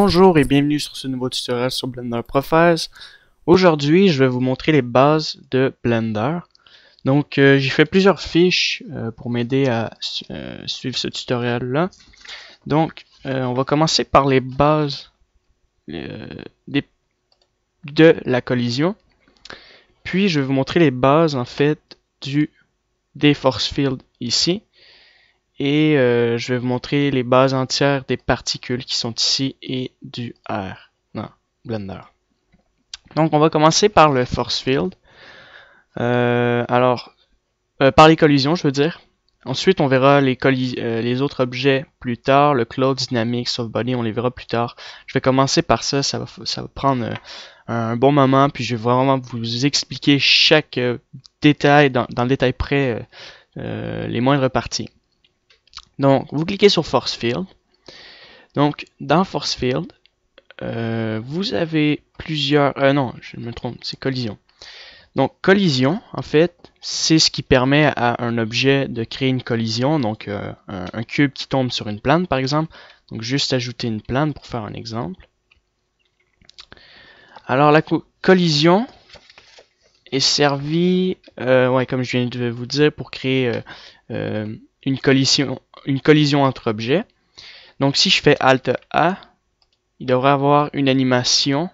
Bonjour et bienvenue sur ce nouveau tutoriel sur Blender Profess. Aujourd'hui, je vais vous montrer les bases de Blender. Donc, j'ai fait plusieurs fiches pour m'aider à suivre ce tutoriel-là. Donc, on va commencer par les bases de la collision. Puis, je vais vous montrer les bases, en fait, des force fields ici. Et je vais vous montrer les bases entières des particules qui sont ici et du R dans Blender. Donc on va commencer par le force field. Par les collisions, je veux dire. Ensuite, on verra les autres objets plus tard. Le cloud, dynamique, soft body, on les verra plus tard. Je vais commencer par ça. Ça va prendre un bon moment. Puis je vais vraiment vous expliquer chaque détail dans le détail près, les moindres parties. Donc, vous cliquez sur Force Field. Donc, dans Force Field, vous avez plusieurs... non, je me trompe, c'est collision. Donc, collision, en fait, c'est ce qui permet à un objet de créer une collision. Donc, un cube qui tombe sur une plane, par exemple. Donc, juste ajouter une plane pour faire un exemple. Alors, la collision est servie, comme je viens de vous dire, pour créer une collision entre objets. Donc si je fais Alt A, il devrait avoir une animation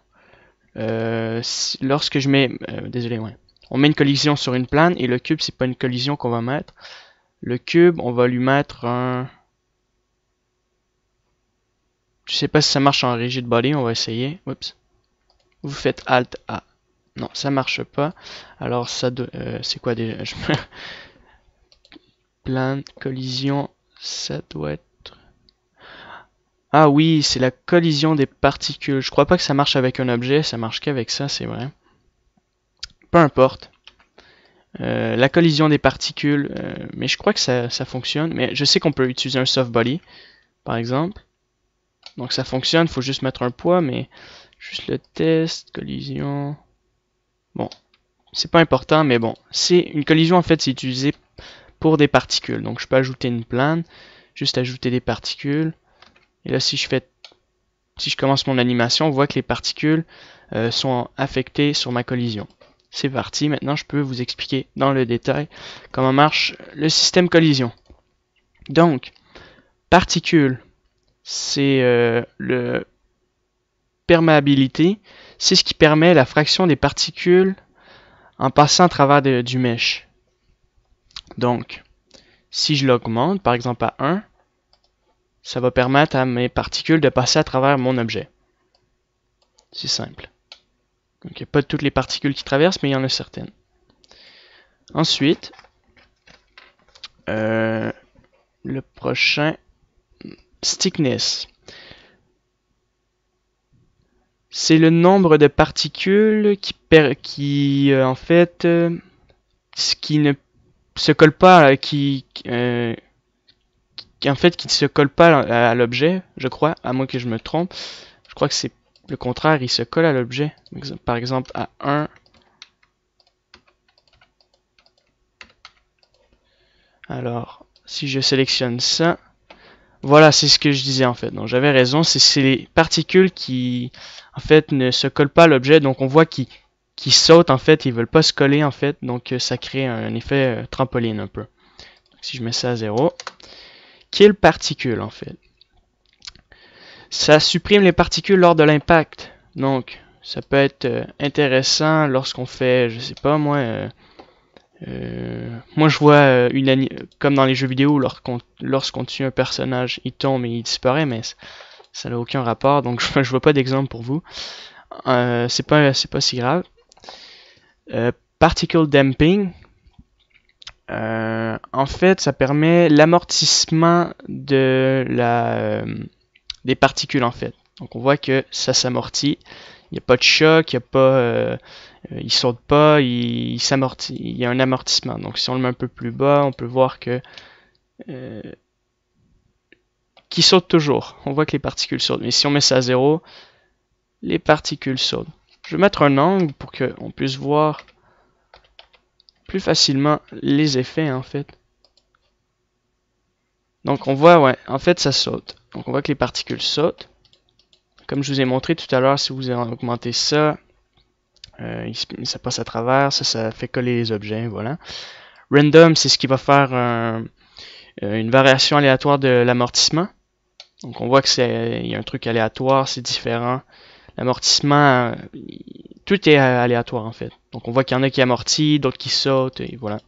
lorsque je mets... On met une collision sur une plane et le cube, c'est pas une collision qu'on va mettre. Le cube, on va lui mettre un... Je sais pas si ça marche en rigid body, on va essayer. Oups. Vous faites Alt A. Non, ça marche pas. Alors ça c'est quoi déjà? Plane, collision, ça doit être... Ah oui, c'est la collision des particules. Je crois pas que ça marche avec un objet, ça marche qu'avec ça, c'est vrai. Peu importe. La collision des particules, mais je crois que ça fonctionne. Mais je sais qu'on peut utiliser un soft body, par exemple. Donc ça fonctionne, il faut juste mettre un poids, mais juste le test, collision. Bon, c'est pas important, mais bon. C'est une collision, en fait, c'est utilisé pour des particules. Donc je peux ajouter une plane, juste ajouter des particules. Et là, si je commence mon animation, on voit que les particules sont affectées sur ma collision. C'est parti, maintenant je peux vous expliquer dans le détail comment marche le système collision. Donc, particules, c'est le perméabilité, c'est ce qui permet la fraction des particules en passant à travers du mesh. Donc, si je l'augmente, par exemple à 1, ça va permettre à mes particules de passer à travers mon objet. C'est simple. Donc il n'y a pas toutes les particules qui traversent, mais il y en a certaines. Ensuite, le prochain, stickness. C'est le nombre de particules qui en fait, qui ne se collent pas, qui ne se colle pas à l'objet, je crois, à moins que je me trompe. Je crois que c'est le contraire, il se colle à l'objet. Par exemple, à 1. Alors, si je sélectionne ça, voilà, c'est ce que je disais en fait. Donc j'avais raison, c'est les particules qui en fait ne se collent pas à l'objet, donc on voit qu'ils sautent en fait, ils veulent pas se coller en fait, donc ça crée un effet trampoline un peu. Donc, si je mets ça à 0, kill particule en fait. Ça supprime les particules lors de l'impact. Donc ça peut être intéressant lorsqu'on fait, je sais pas moi, moi je vois comme dans les jeux vidéo lorsqu'on tue un personnage il tombe et il disparaît, mais ça n'a aucun rapport, donc je vois pas d'exemple pour vous. C'est pas si grave. Particle damping, en fait ça permet l'amortissement des particules en fait. Donc on voit que ça s'amortit, il n'y a pas de choc, il n'y a pas il saute pas, il s'amortit, il y a un amortissement. Donc si on le met un peu plus bas, on peut voir que qui saute toujours. On voit que les particules sautent. Mais si on met ça à 0, les particules sautent. Je vais mettre un angle pour qu'on puisse voir plus facilement les effets en fait. Donc on voit, ouais, en fait ça saute. Donc on voit que les particules sautent. comme je vous ai montré tout à l'heure, si vous augmentez ça, ça passe à travers, ça fait coller les objets, voilà. Random, c'est ce qui va faire une variation aléatoire de l'amortissement. Donc on voit que il y a un truc aléatoire, c'est différent. L'amortissement, tout est aléatoire en fait. Donc on voit qu'il y en a qui amortissent, d'autres qui sautent, et voilà.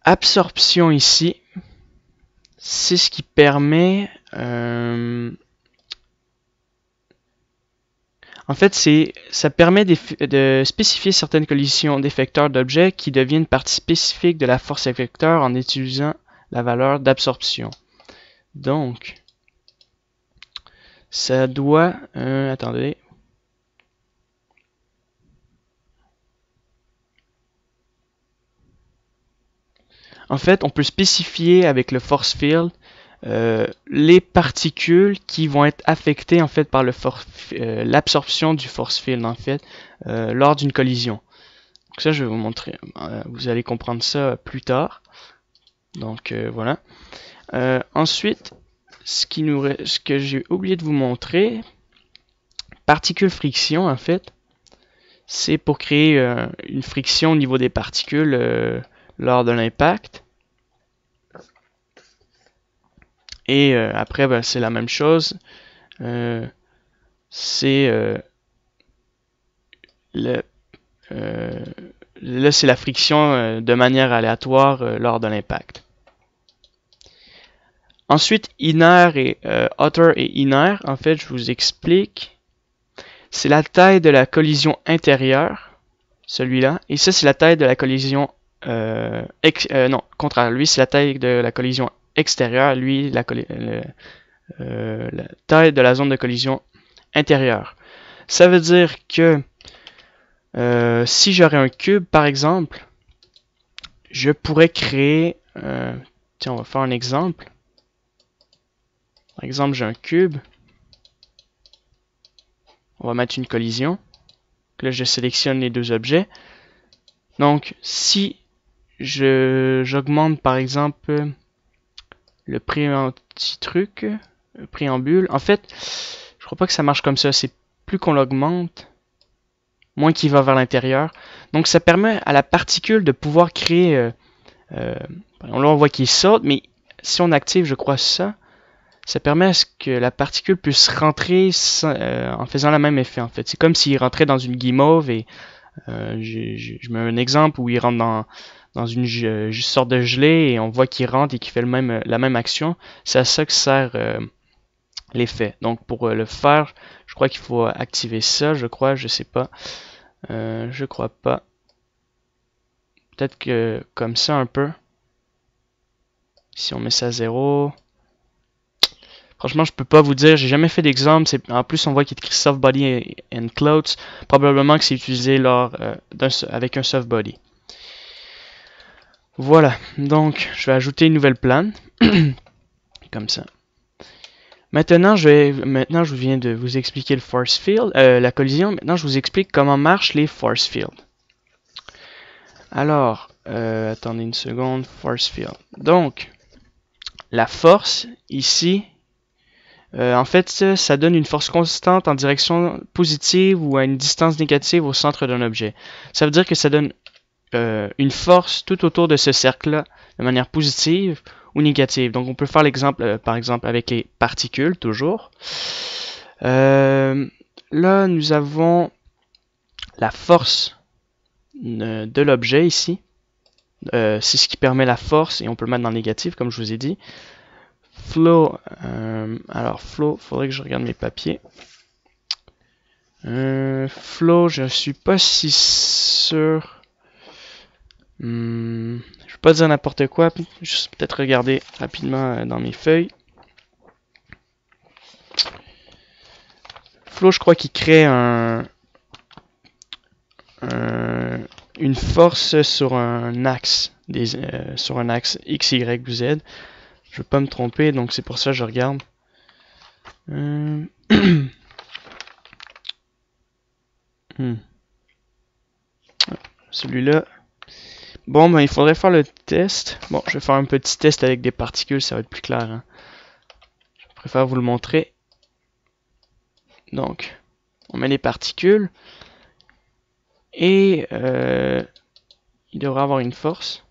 Absorption ici, c'est ce qui permet... en fait, ça permet de spécifier certaines collisions d'effecteurs d'objets qui deviennent partie spécifique de la force effecteur en utilisant la valeur d'absorption. Donc, ça doit... attendez. En fait, on peut spécifier avec le force field les particules qui vont être affectées en fait par l'absorption du force field en fait lors d'une collision. Donc ça, je vais vous montrer. Vous allez comprendre ça plus tard. Donc voilà. Ensuite, ce que j'ai oublié de vous montrer, particules friction en fait, c'est pour créer une friction au niveau des particules lors de l'impact. Et après, ben, c'est la même chose. C'est là, c'est la friction de manière aléatoire lors de l'impact. Ensuite, inner et outer et inner, en fait, je vous explique. C'est la taille de la collision intérieure, celui-là. Et ça, c'est la taille de la collision... non, contraire. Lui, c'est la taille de la collision extérieure. Lui, la taille de la zone de collision intérieure. Ça veut dire que si j'aurais un cube, par exemple, je pourrais créer... tiens, on va faire un exemple. Par exemple, j'ai un cube. On va mettre une collision. Là, je sélectionne les deux objets. Donc, si j'augmente, par exemple, le préambule, en fait, je crois pas que ça marche comme ça. C'est plus qu'on l'augmente, moins qu'il va vers l'intérieur. Donc, ça permet à la particule de pouvoir créer... là, on voit qu'il saute, mais si on active, je crois, ça permet à ce que la particule puisse rentrer en faisant le même effet, en fait. C'est comme s'il rentrait dans une guimauve et je mets un exemple où il rentre dans une sorte de gelée et on voit qu'il rentre et qu'il fait la même action. C'est à ça que sert l'effet. Donc pour le faire, je crois qu'il faut activer ça, je sais pas. Je crois pas. Peut-être que comme ça un peu. Si on met ça à 0. Franchement, je peux pas vous dire, j'ai jamais fait d'exemple. En plus, on voit qu'il y a écrit soft body and clothes. Probablement que c'est utilisé avec un soft body. Voilà, donc je vais ajouter une nouvelle plane. Comme ça. Maintenant, je viens de vous expliquer le force field, la collision. Maintenant, je vous explique comment marchent les force fields. Alors, attendez une seconde, force field. Donc, la force, ici, en fait, ça donne une force constante en direction positive ou à une distance négative au centre d'un objet. Ça veut dire que ça donne une force tout autour de ce cercle-là de manière positive ou négative. Donc on peut faire l'exemple, par exemple, avec les particules, toujours. Là, nous avons la force de l'objet ici. C'est ce qui permet la force et on peut le mettre dans le négatif, comme je vous ai dit. Flow, alors flow, faudrait que je regarde mes papiers. Flow, je suis pas si sûr. Je ne vais pas dire n'importe quoi, juste peut-être regarder rapidement dans mes feuilles. Flow, je crois qu'il crée une force sur un axe, sur un axe X, Y ou Z. Je veux pas me tromper, donc c'est pour ça que je regarde. Celui-là. Bon, ben il faudrait faire le test. Bon, je vais faire un petit test avec des particules, ça va être plus clair. Hein. Je préfère vous le montrer. Donc, on met les particules. Et il devrait avoir une force.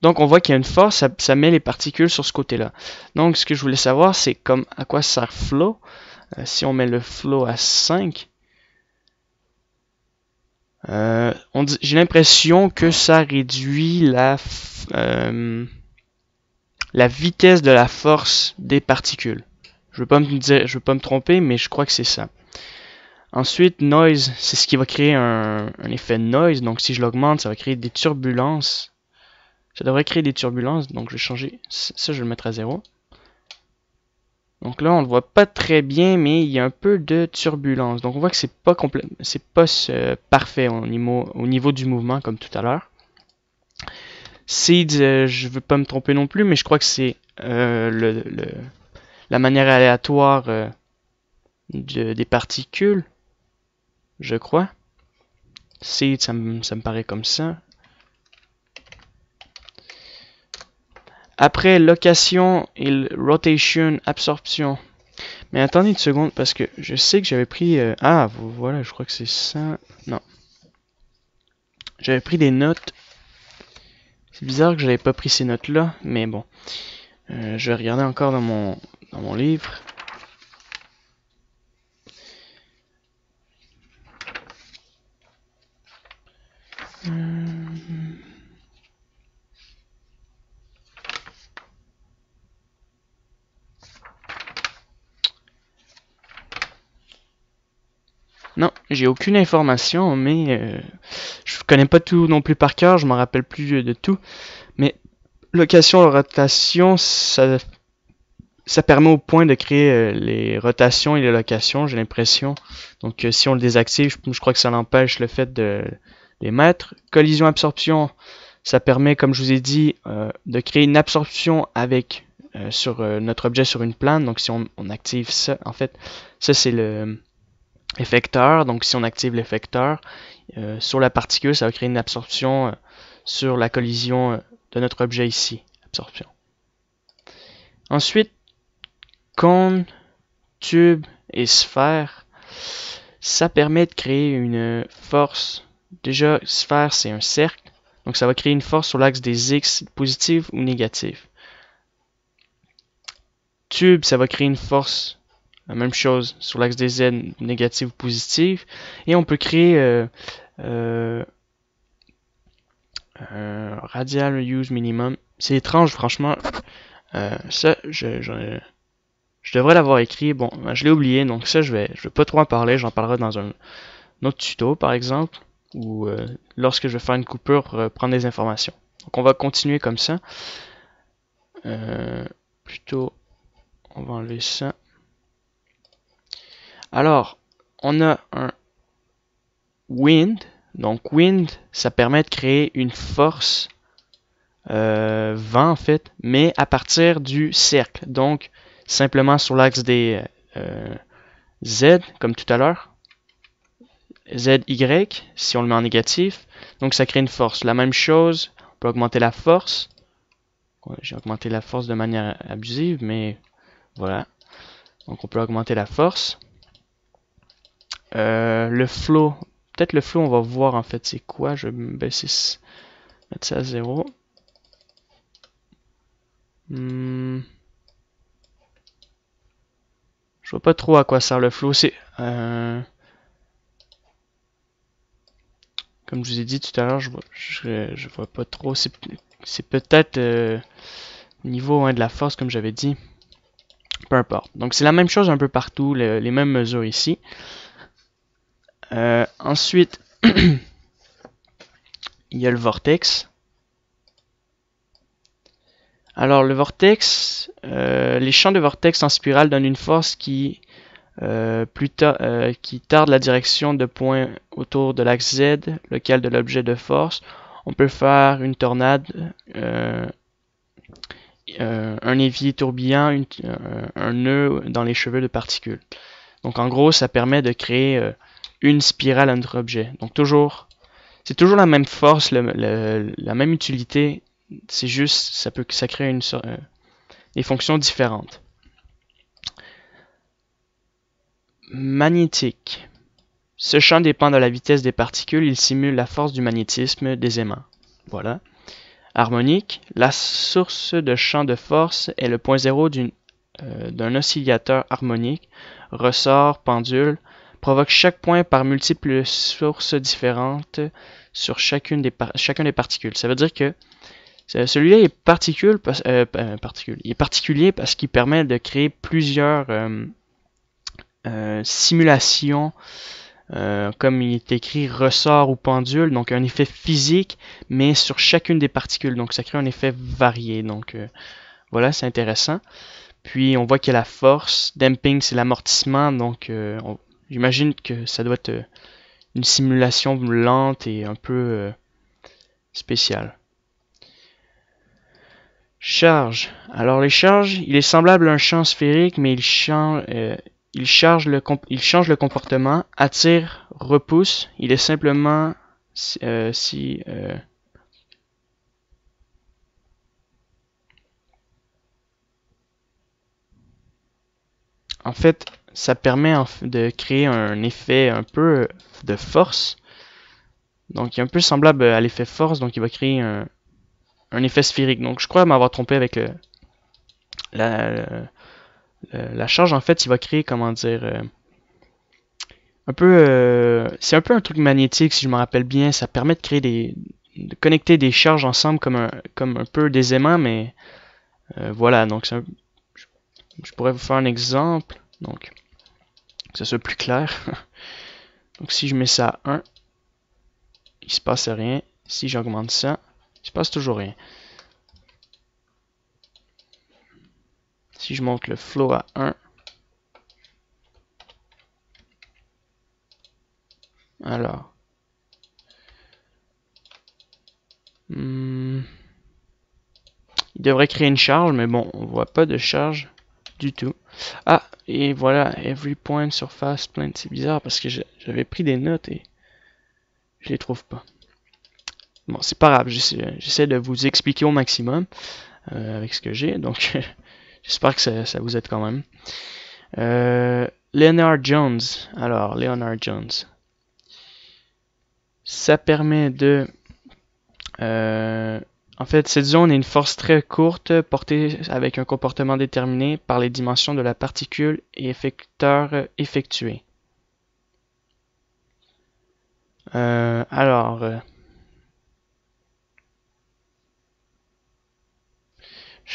Donc on voit qu'il y a une force, ça met les particules sur ce côté-là. Donc ce que je voulais savoir, c'est comme à quoi sert flow. Si on met le flow à 5, j'ai l'impression que ça réduit la vitesse de la force des particules. Je veux pas me tromper, mais je crois que c'est ça. Ensuite, noise, c'est ce qui va créer un effet de noise. Donc si je l'augmente, ça va créer des turbulences. Ça devrait créer des turbulences, donc je vais changer. Ça, je vais le mettre à 0. Donc là, on le voit pas très bien, mais il y a un peu de turbulence. Donc on voit que c'est pas parfait au niveau du mouvement, comme tout à l'heure. Seeds, je veux pas me tromper non plus, mais je crois que c'est la manière aléatoire des particules, je crois. Seeds, ça me paraît comme ça. Après location et rotation, absorption. Mais attendez une seconde parce que je sais que j'avais pris... voilà, je crois que c'est ça. Non. J'avais pris des notes. C'est bizarre que j'avais pas pris ces notes-là, mais bon. Je vais regarder encore dans mon livre. Non, j'ai aucune information, mais je connais pas tout non plus par cœur, je m'en rappelle plus de tout. Mais location, rotation, ça permet au point de créer les rotations et les locations, j'ai l'impression. Donc si on le désactive, je crois que ça l'empêche le fait de les mettre. Collision absorption, ça permet, comme je vous ai dit, de créer une absorption avec sur notre objet sur une plane. Donc si on active ça, en fait, ça c'est le effecteur. Donc si on active l'effecteur sur la particule, ça va créer une absorption sur la collision de notre objet ici. Absorption. Ensuite, cône, tube et sphère, ça permet de créer une force. Déjà, sphère, c'est un cercle. Donc ça va créer une force sur l'axe des X positive ou négative. Tube, ça va créer une force, la même chose, sur l'axe des Z négative ou positive. Et on peut créer radial use minimum. C'est étrange, franchement. Ça, je devrais l'avoir écrit. Bon, je l'ai oublié, donc ça, je vais pas trop en parler. J'en parlerai dans un autre tuto, par exemple, ou lorsque je vais faire une coupure pour prendre des informations. Donc, on va continuer comme ça. Plutôt, on va enlever ça. Alors, on a un wind. Donc, wind, ça permet de créer une force vent, en fait, mais à partir du cercle. Donc, simplement sur l'axe des Z, comme tout à l'heure. ZY, si on le met en négatif. Donc, ça crée une force. La même chose, on peut augmenter la force. Ouais, j'ai augmenté la force de manière abusive, mais voilà. Donc, on peut augmenter la force. Le flow. Peut-être le flow, on va voir en fait c'est quoi. Je vais mettre ça à 0. Je vois pas trop à quoi sert le flow. C'est comme je vous ai dit tout à l'heure, je vois pas trop. C'est peut-être niveau de la force, comme j'avais dit. Peu importe. Donc c'est la même chose un peu partout, les mêmes mesures ici. Ensuite, il y a le vortex. Alors le vortex, les champs de vortex en spirale donnent une force qui tarde la direction de points autour de l'axe Z, lequel de l'objet de force. On peut faire une tornade, un évier tourbillon, un nœud dans les cheveux de particules. Donc en gros, ça permet de créer une spirale entre objets. Donc c'est toujours la même force, la même utilité. C'est juste, ça crée des fonctions différentes. Magnétique. Ce champ dépend de la vitesse des particules, il simule la force du magnétisme des aimants. Voilà. Harmonique. La source de champ de force est le point zéro d'un oscillateur harmonique. Ressort, pendule, provoque chaque point par multiples sources différentes sur chacun des particules. Ça veut dire que celui-là est il est particulier parce qu'il permet de créer plusieurs simulations, comme il est écrit ressort ou pendule, donc un effet physique, mais sur chacune des particules. Donc ça crée un effet varié. Donc voilà, c'est intéressant. Puis on voit qu'il y a la force. Damping, c'est l'amortissement. Donc j'imagine que ça doit être une simulation lente et un peu spéciale. Charge. Alors les charges, il est semblable à un champ sphérique, mais il change le comportement, attire, repousse. Il est simplement en fait, ça permet de créer un effet un peu de force. Donc, il est un peu semblable à l'effet force, donc il va créer un effet sphérique. Donc, je crois m'avoir trompé avec la charge. En fait, il va créer, comment dire, c'est un peu un truc magnétique, si je me rappelle bien. Ça permet de créer de connecter des charges ensemble comme un peu des aimants, mais voilà. Donc, je pourrais vous faire un exemple. Donc, que ce soit plus clair. Donc, si je mets ça à 1, il se passe rien. Si j'augmente ça, il se passe toujours rien. Si je monte le flow à 1, alors, il devrait créer une charge, mais bon, on voit pas de charge du tout. Ah, et voilà, every point surface plane. C'est bizarre parce que j'avais pris des notes et je les trouve pas. Bon, c'est pas grave, j'essaie de vous expliquer au maximum avec ce que j'ai, donc j'espère que ça vous aide quand même. Leonard Jones. Alors, Leonard Jones. Ça permet de... en fait, cette zone est une force très courte, portée avec un comportement déterminé par les dimensions de la particule et effecteur effectué. Je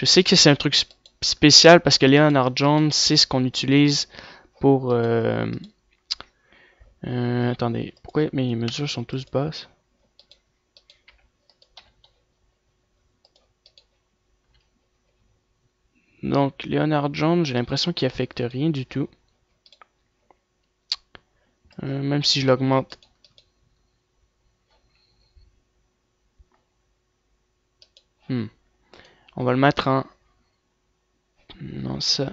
sais que c'est un truc spécial parce que Leonard Jones, c'est ce qu'on utilise pour... attendez, pourquoi mes mesures sont tous basses? Donc, Leonard Jones, j'ai l'impression qu'il affecte rien du tout. Même si je l'augmente. On va le mettre en... Non, ça...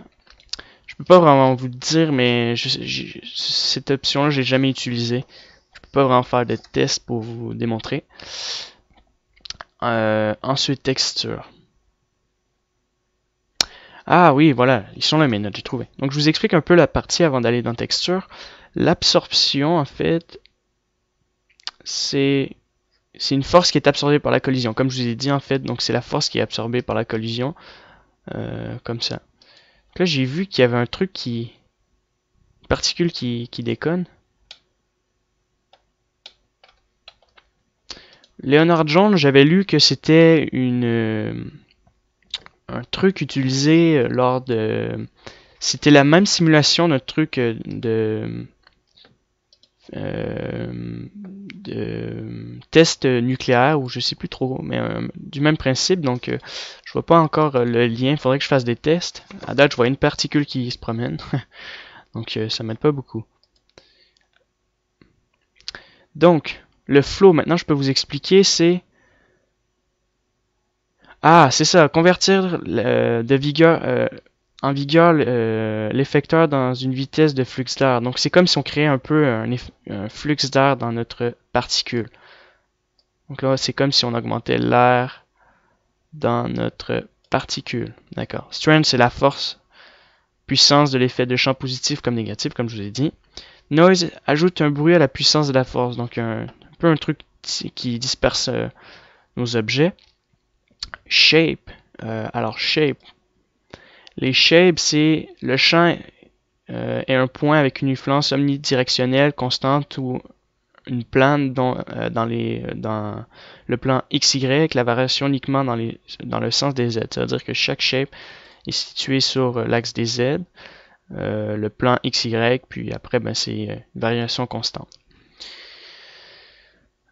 Je peux pas vraiment vous le dire, mais cette option-là, je l'ai jamais utilisée. Je peux pas vraiment faire de tests pour vous démontrer. Ensuite, texture. Ah oui, voilà, ils sont là mes notes, j'ai trouvé. Donc je vous explique un peu la partie avant d'aller dans texture. L'absorption, en fait, c'est une force qui est absorbée par la collision. Comme je vous ai dit, en fait, donc c'est la force qui est absorbée par la collision, comme ça. Donc là, j'ai vu qu'il y avait un truc une particule qui déconne. Leonard Jones, j'avais lu que c'était un truc utilisé lors de... C'était la même simulation d'un truc de test nucléaire ou je sais plus trop, mais du même principe. Donc, je vois pas encore le lien. Il faudrait que je fasse des tests. À date, je vois une particule qui se promène. Donc, ça m'aide pas beaucoup. Donc, le flow, maintenant, je peux vous expliquer, c'est... Ah, c'est ça, convertir de vigueur... en vigueur l'effecteur dans une vitesse de flux d'air. Donc c'est comme si on créait un peu un flux d'air dans notre particule. Donc là, c'est comme si on augmentait l'air dans notre particule. D'accord. Strength, c'est la force, puissance de l'effet de champ positif comme négatif, comme je vous ai dit. Noise ajoute un bruit à la puissance de la force. Donc un peu un truc qui disperse nos objets. Shape. Alors shape. Les shapes, c'est le champ est un point avec une influence omnidirectionnelle constante ou une plane dans le plan XY, la variation uniquement dans le sens des Z. Ça veut dire que chaque shape est situé sur l'axe des Z, le plan XY, puis après ben, c'est une variation constante.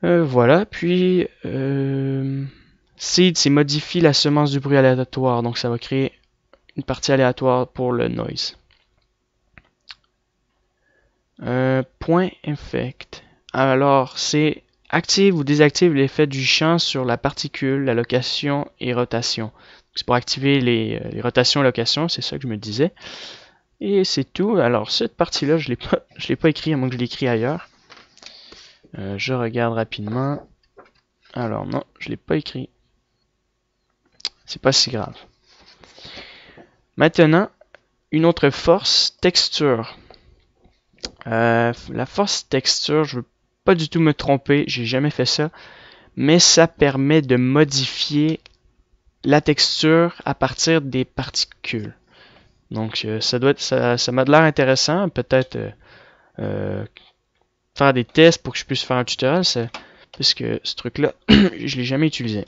Voilà, puis seed, c'est modifier la semence du bruit aléatoire, donc ça va créer une partie aléatoire pour le noise. Point effect. Alors, c'est active ou désactive l'effet du champ sur la particule, la location et rotation. C'est pour activer les rotations et locations, c'est ça que je me disais. Et c'est tout. Alors, cette partie-là, je l'ai pas écrit, à moins que je l'écris ailleurs. Je regarde rapidement. Alors, non, je l'ai pas écrit. C'est pas si grave. Maintenant, une autre force, texture. La force texture, je veux pas du tout me tromper, j'ai jamais fait ça, mais ça permet de modifier la texture à partir des particules. Donc ça m'a de l'air intéressant, peut-être faire des tests pour que je puisse faire un tutoriel, puisque ce truc-là, je l'ai jamais utilisé.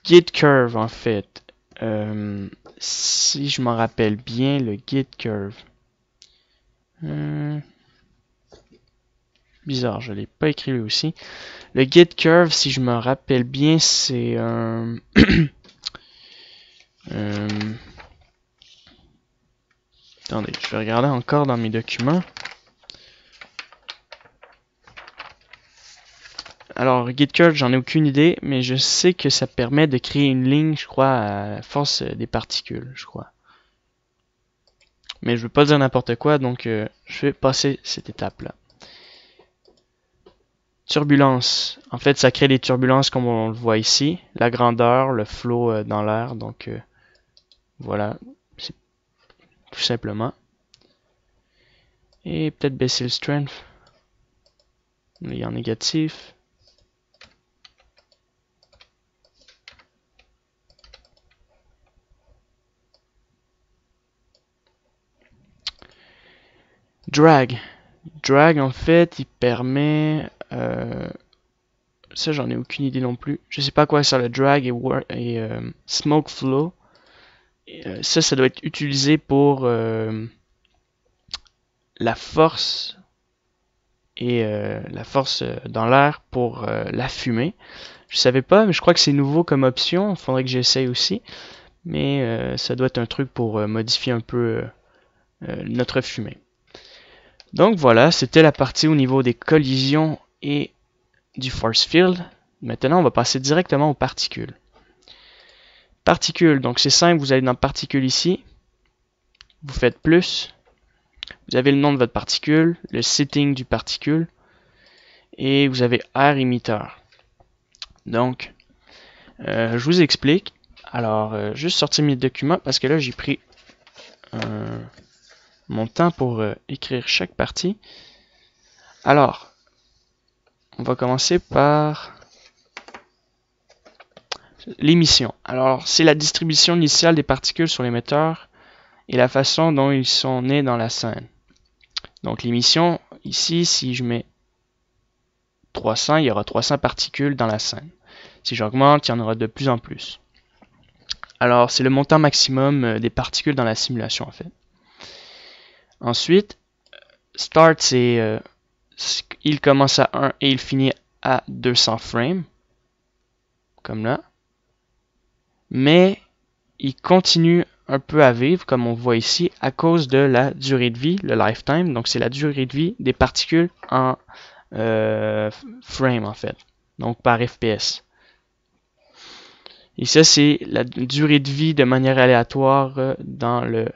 Git curve en fait. Si je m'en rappelle bien, le git curve. Bizarre, je l'ai pas écrit lui aussi. Le git curve, si je me rappelle bien, c'est un... Attendez, je vais regarder encore dans mes documents. Alors, git curve, j'en ai aucune idée, mais je sais que ça permet de créer une ligne, je crois, à force des particules, je crois. Mais je veux pas dire n'importe quoi, donc je vais passer cette étape-là. Turbulence. En fait, ça crée des turbulences comme on le voit ici. La grandeur, le flow dans l'air, donc voilà, c'est tout simplement. Et peut-être baisser le strength. Il est en négatif. Drag. Drag, en fait, il permet... ça, j'en ai aucune idée non plus. Je sais pas quoi ça le drag et smoke flow. Ça doit être utilisé pour la force et la force dans l'air pour la fumée. Je savais pas, mais je crois que c'est nouveau comme option. Il faudrait que j'essaye aussi. Mais ça doit être un truc pour modifier un peu notre fumée. Donc voilà, c'était la partie au niveau des collisions et du force field. Maintenant, on va passer directement aux particules. Particules, donc c'est simple, vous allez dans particules ici, vous faites plus, vous avez le nom de votre particule, le setting du particule, et vous avez air émetteur. Donc, je vous explique. Alors, juste sortir mes documents parce que là, j'ai pris mon temps pour écrire chaque partie. Alors, on va commencer par l'émission. Alors, c'est la distribution initiale des particules sur l'émetteur et la façon dont ils sont nés dans la scène. Donc, l'émission, ici, si je mets 300, il y aura 300 particules dans la scène. Si j'augmente, il y en aura de plus en plus. Alors, c'est le montant maximum des particules dans la simulation, en fait. Ensuite, start, c'est il commence à 1 et il finit à 200 frames, comme là. Mais il continue un peu à vivre, comme on voit ici, à cause de la durée de vie, le lifetime. Donc, c'est la durée de vie des particules en frame, en fait. Donc, par FPS. Et ça, c'est la durée de vie de manière aléatoire dans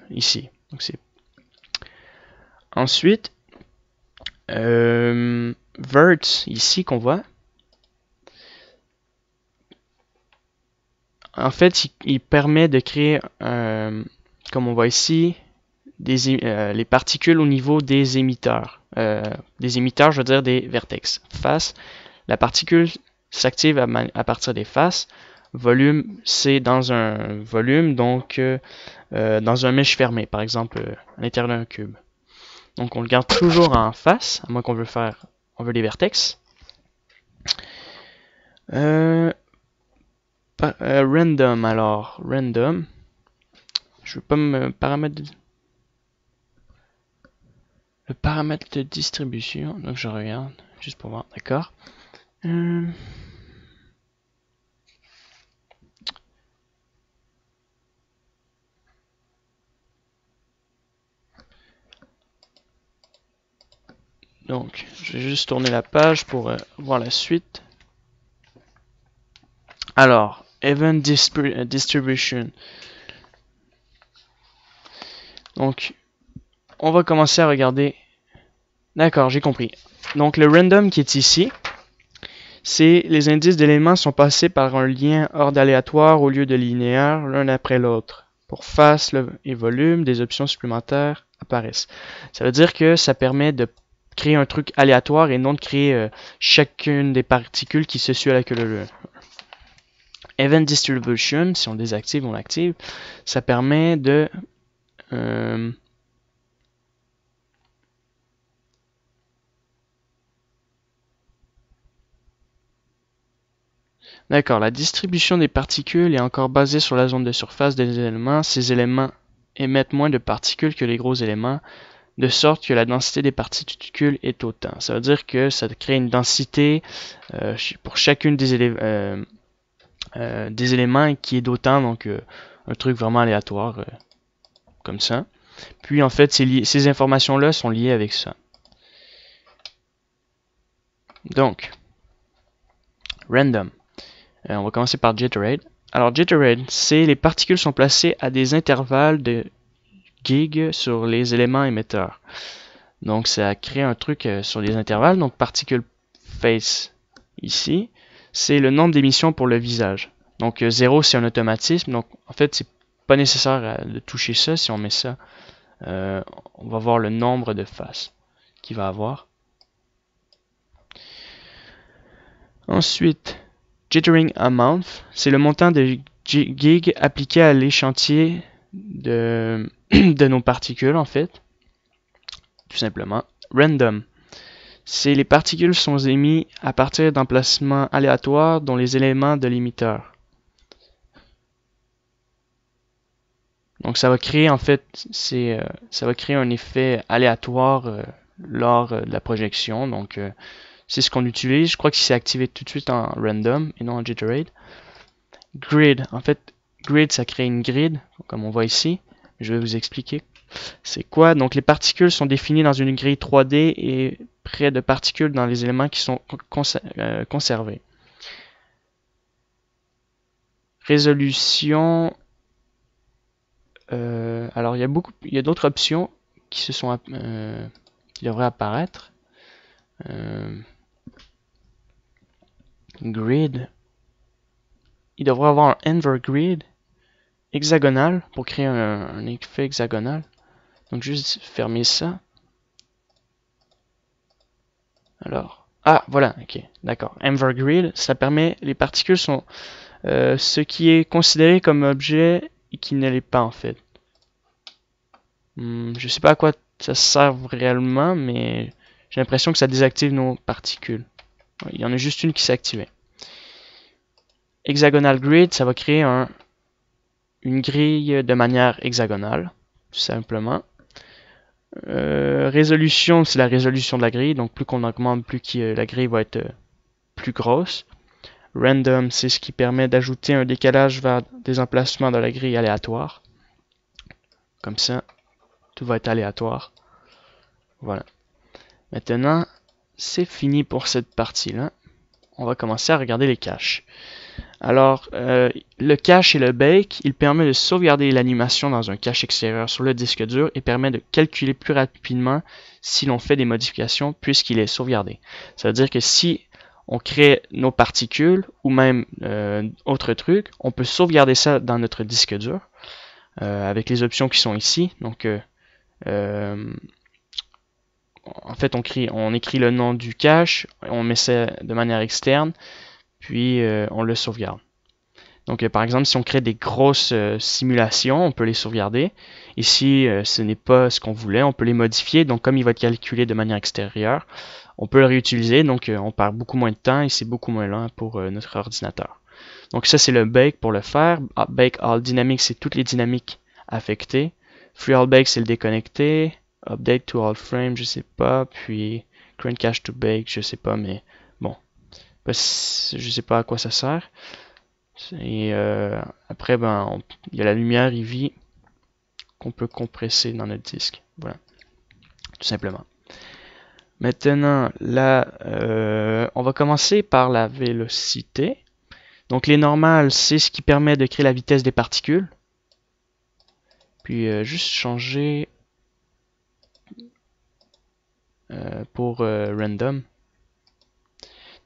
ici. Donc, ensuite, vert ici qu'on voit. En fait, il permet de créer, comme on voit ici, les particules au niveau des émetteurs. Des émetteurs, je veux dire des vertex. Face, la particule s'active à partir des faces. Volume, c'est dans un volume, donc dans un mèche fermé, par exemple à l'intérieur d'un cube. Donc on le garde toujours en face, à moins qu'on veut des vertex. Random, alors, random. Je veux pas me paramètre le paramètre de distribution, donc je regarde juste pour voir, d'accord. Donc, je vais juste tourner la page pour voir la suite. Alors, event distribution. Donc, on va commencer à regarder. D'accord, j'ai compris. Donc, le random qui est ici, c'est les indices d'éléments sont passés par un lien ordre aléatoire au lieu de linéaire, l'un après l'autre. Pour face et volume, des options supplémentaires apparaissent. Ça veut dire que ça permet de créer un truc aléatoire et non de créer chacune des particules qui se suit à la queue leu. Event distribution, si on le désactive ou on l'active, ça permet de D'accord, la distribution des particules est encore basée sur la zone de surface des éléments. Ces éléments émettent moins de particules que les gros éléments, de sorte que la densité des particules est autant. Ça veut dire que ça crée une densité pour chacune des éléments qui est d'autant, donc un truc vraiment aléatoire, comme ça. Puis en fait, ces informations-là sont liées avec ça. Donc, random. On va commencer par jitter. Alors, jitter, c'est les particules sont placées à des intervalles de gig sur les éléments émetteurs. Donc, ça crée un truc sur les intervalles. Donc, particule face ici, c'est le nombre d'émissions pour le visage. Donc, 0, c'est un automatisme. Donc, en fait, c'est pas nécessaire de toucher ça. Si on met ça, on va voir le nombre de faces qu'il va avoir. Ensuite, jittering amount, c'est le montant de gig appliqué à l'échantillon de nos particules, en fait. Tout simplement. Random, c'est les particules sont émises à partir d'emplacements aléatoires dont les éléments de l'émetteur. Donc ça va créer en fait, ça va créer un effet aléatoire lors de la projection. Donc c'est ce qu'on utilise. Je crois que c'est activé tout de suite en random et non en jitter. Grid, en fait, grid ça crée une grid comme on voit ici. Je vais vous expliquer. C'est quoi? Donc les particules sont définies dans une grille 3D et près de particules dans les éléments qui sont conservés. Résolution. Alors il y a d'autres options qui qui devraient apparaître. Grid. Il devrait avoir un invergrid hexagonal pour créer un effet hexagonal. Donc juste fermer ça. Alors, ah voilà, ok, d'accord. Invergrid, ça permet, les particules sont ce qui est considéré comme objet et qui ne l'est pas en fait. Je sais pas à quoi ça sert réellement, mais j'ai l'impression que ça désactive nos particules. Il y en a juste une qui s'est activée. Hexagonal grid, ça va créer une grille de manière hexagonale, tout simplement. Résolution, c'est la résolution de la grille, donc plus qu'on augmente, plus la grille va être plus grosse. Random, c'est ce qui permet d'ajouter un décalage vers des emplacements de la grille aléatoire. Comme ça, tout va être aléatoire. Voilà. Maintenant, c'est fini pour cette partie-là. On va commencer à regarder les caches. Alors, le cache et le bake, il permet de sauvegarder l'animation dans un cache extérieur sur le disque dur et permet de calculer plus rapidement si l'on fait des modifications puisqu'il est sauvegardé. Ça veut dire que si on crée nos particules ou même autre truc, on peut sauvegarder ça dans notre disque dur avec les options qui sont ici. Donc, en fait, on écrit le nom du cache, on met ça de manière externe, puis on le sauvegarde. Donc, par exemple, si on crée des grosses simulations, on peut les sauvegarder. Ici, ce n'est pas ce qu'on voulait, on peut les modifier. Donc, comme il va être calculé de manière extérieure, on peut le réutiliser. Donc, on perd beaucoup moins de temps et c'est beaucoup moins lent pour notre ordinateur. Donc, ça, c'est le bake pour le faire. Bake all dynamics, c'est toutes les dynamiques affectées. Free all bake, c'est le déconnecté. Update to all frame, je sais pas. Puis, current cache to bake, je sais pas, mais bon. Je sais pas à quoi ça sert. Et après, il y a la lumière EV qu'on peut compresser dans notre disque. Voilà, tout simplement. Maintenant, là, on va commencer par la vélocité. Donc, les normales, c'est ce qui permet de créer la vitesse des particules. Puis, juste changer pour random.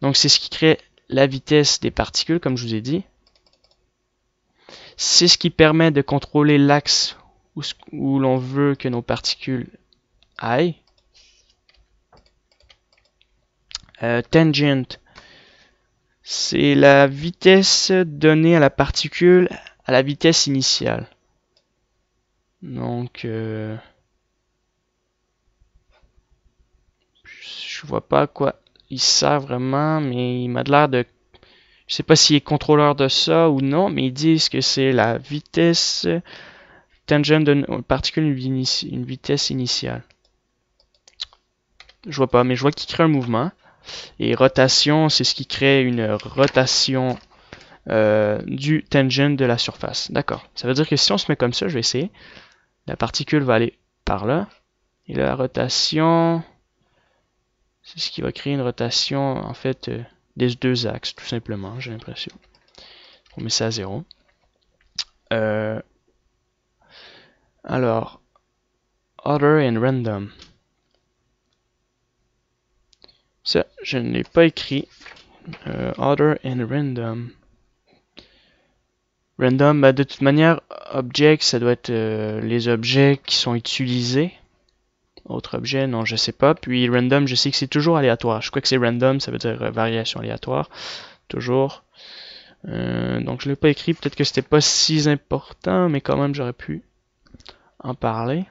Donc, c'est ce qui crée la vitesse des particules, comme je vous ai dit. C'est ce qui permet de contrôler l'axe où l'on veut que nos particules aillent. Tangent, c'est la vitesse donnée à la particule à la vitesse initiale. Donc, je vois pas à quoi il sert vraiment, mais il m'a l'air de... Je sais pas s'il est contrôleur de ça ou non, mais ils disent que c'est la vitesse tangent d'une particule une vitesse initiale. Je vois pas, mais je vois qu'il crée un mouvement. Et rotation, c'est ce qui crée une rotation du tangent de la surface. D'accord. Ça veut dire que si on se met comme ça, je vais essayer. La particule va aller par là. Et la rotation, c'est ce qui va créer une rotation, en fait, des deux axes, tout simplement, j'ai l'impression. On met ça à 0. Alors, Other and Random. Ça, je ne l'ai pas écrit. Other and Random. Random, de toute manière, Object, ça doit être les objets qui sont utilisés. Autre objet, non, je sais pas. Puis Random, je sais que c'est toujours aléatoire. Je crois que c'est Random, ça veut dire variation aléatoire. Toujours. Donc je l'ai pas écrit, peut-être que c'était pas si important, mais quand même j'aurais pu en parler.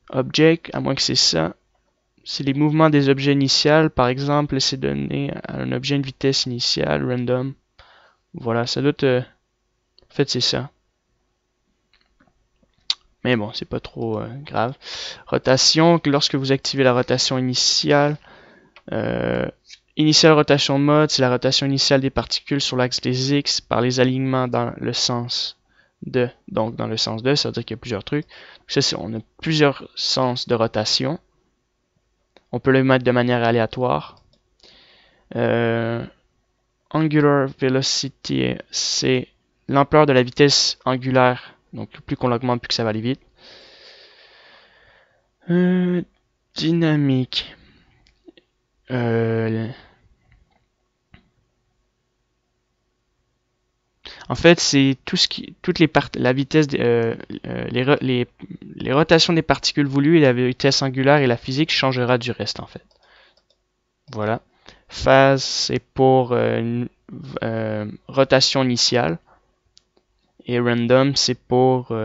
Object, à moins que c'est ça. C'est les mouvements des objets initiales. Par exemple, c'est donné à un objet une vitesse initiale, random. Voilà, ça doit être... En fait, c'est ça. Mais bon, c'est pas trop grave. Rotation, lorsque vous activez la rotation initiale, initial rotation mode, c'est la rotation initiale des particules sur l'axe des X par les alignements dans le sens de. Donc, dans le sens de, ça veut dire qu'il y a plusieurs trucs. Ça, on a plusieurs sens de rotation. On peut le mettre de manière aléatoire. Angular velocity, c'est l'ampleur de la vitesse angulaire. Donc, plus qu'on l'augmente, plus que ça va aller vite. Dynamique. En fait, c'est tout ce qui, toutes les la vitesse, les rotations des particules voulues et la vitesse angulaire et la physique changera du reste en fait. Voilà. Phase, c'est pour une rotation initiale et random, c'est pour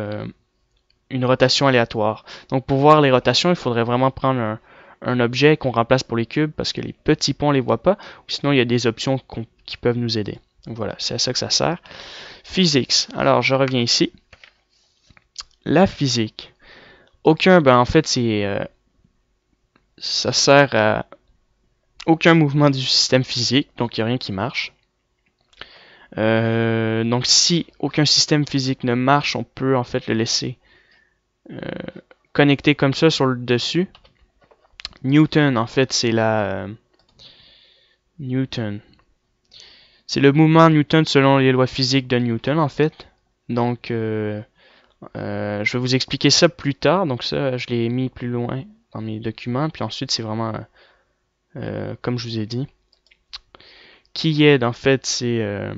une rotation aléatoire. Donc pour voir les rotations, il faudrait vraiment prendre un objet qu'on remplace pour les cubes parce que les petits ponts on les voit pas. Ou sinon, il y a des options qui peuvent nous aider. Donc voilà, c'est à ça que ça sert. Physics. Alors, je reviens ici. La physique. Aucun, en fait, ça sert à aucun mouvement du système physique, donc il n'y a rien qui marche. Donc, si aucun système physique ne marche, on peut en fait le laisser connecté comme ça sur le dessus. Newton, en fait, c'est la Newton. C'est le mouvement Newton selon les lois physiques de Newton en fait. Donc je vais vous expliquer ça plus tard. Donc ça, je l'ai mis plus loin dans mes documents. Puis ensuite, c'est vraiment comme je vous ai dit. Qui est en fait, c'est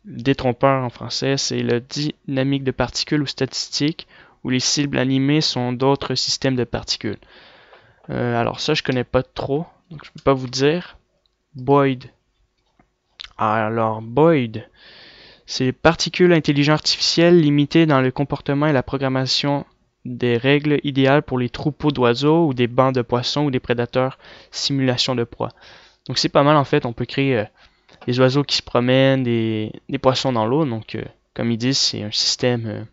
détrompeur en français, c'est le dynamique de particules ou statistique, où les cibles animées sont d'autres systèmes de particules. Alors ça, je connais pas trop, donc je peux pas vous dire. Boyd. Alors Boyd, c'est particules intelligentes artificielles limitées dans le comportement et la programmation des règles idéales pour les troupeaux d'oiseaux ou des bancs de poissons ou des prédateurs, simulation de proie. Donc c'est pas mal en fait, on peut créer des oiseaux qui se promènent, des poissons dans l'eau. Donc comme ils disent, c'est un système